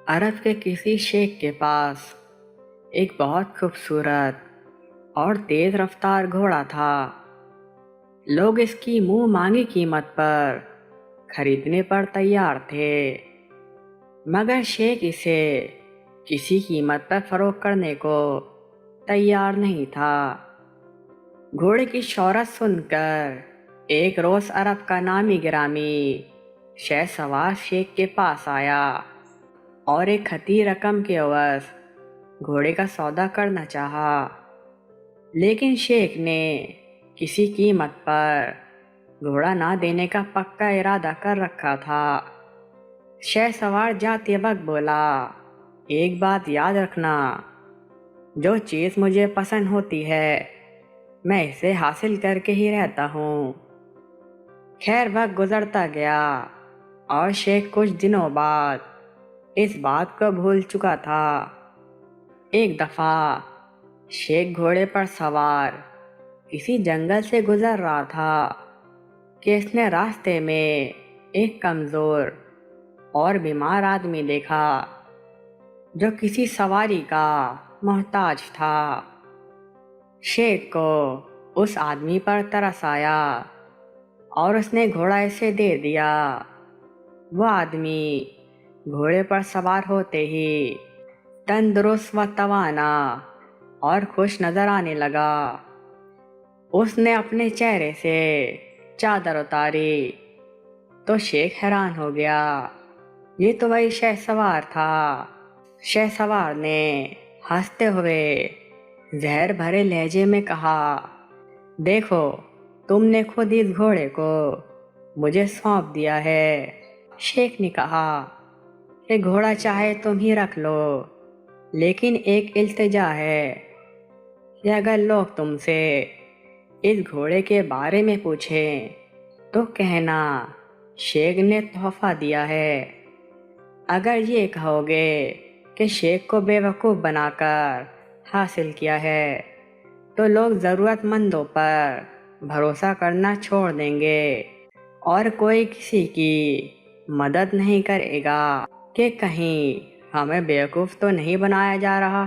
عرب کے کسی شیخ کے پاس ایک بہت خوبصورت اور تیز رفتار گھوڑا تھا۔ لوگ اس کی منہ مانگی قیمت پر خریدنے پر تیار تھے، مگر شیخ اسے کسی قیمت پر فروخت کرنے کو تیار نہیں تھا۔ گھوڑے کی شہرت سن کر ایک روز عرب کا نامی گرامی شہ سوار شیخ کے پاس آیا اور ایک کھٹی رقم کے عوض گھوڑے کا سودا کرنا چاہا، لیکن شیخ نے کسی قیمت پر گھوڑا نہ دینے کا پکا ارادہ کر رکھا تھا۔ شہ سوار جاتے وقت بولا، ایک بات یاد رکھنا، جو چیز مجھے پسند ہوتی ہے میں اسے حاصل کر کے ہی رہتا ہوں۔ خیر وقت گزرتا گیا اور شیخ کچھ دنوں بعد اس بات کو بھول چکا تھا۔ ایک دفعہ شیخ گھوڑے پر سوار کسی جنگل سے گزر رہا تھا کہ اس نے راستے میں ایک کمزور اور بیمار آدمی دیکھا جو کسی سواری کا محتاج تھا۔ شیخ کو اس آدمی پر ترس آیا اور اس نے گھوڑا اسے دے دیا۔ وہ آدمی گھوڑے پر سوار ہوتے ہی تندرست و توانا اور خوش نظر آنے لگا۔ اس نے اپنے چہرے سے چادر اتاری تو شیخ حیران ہو گیا، یہ تو وہی شہ سوار تھا۔ شہ سوار نے ہنستے ہوئے زہر بھرے لہجے میں کہا، دیکھو تم نے خود اس گھوڑے کو مجھے سونپ دیا ہے۔ شیخ نے کہا کہ گھوڑا چاہے تم ہی رکھ لو، لیکن ایک التجا ہے کہ اگر لوگ تم سے اس گھوڑے کے بارے میں پوچھیں تو کہنا شیخ نے تحفہ دیا ہے۔ اگر یہ کہو گے کہ شیخ کو بے وقوف بنا کر حاصل کیا ہے تو لوگ ضرورت مندوں پر بھروسہ کرنا چھوڑ دیں گے اور کوئی کسی کی مدد نہیں کرے گا کہ کہیں ہمیں بیوقوف تو نہیں بنایا جا رہا۔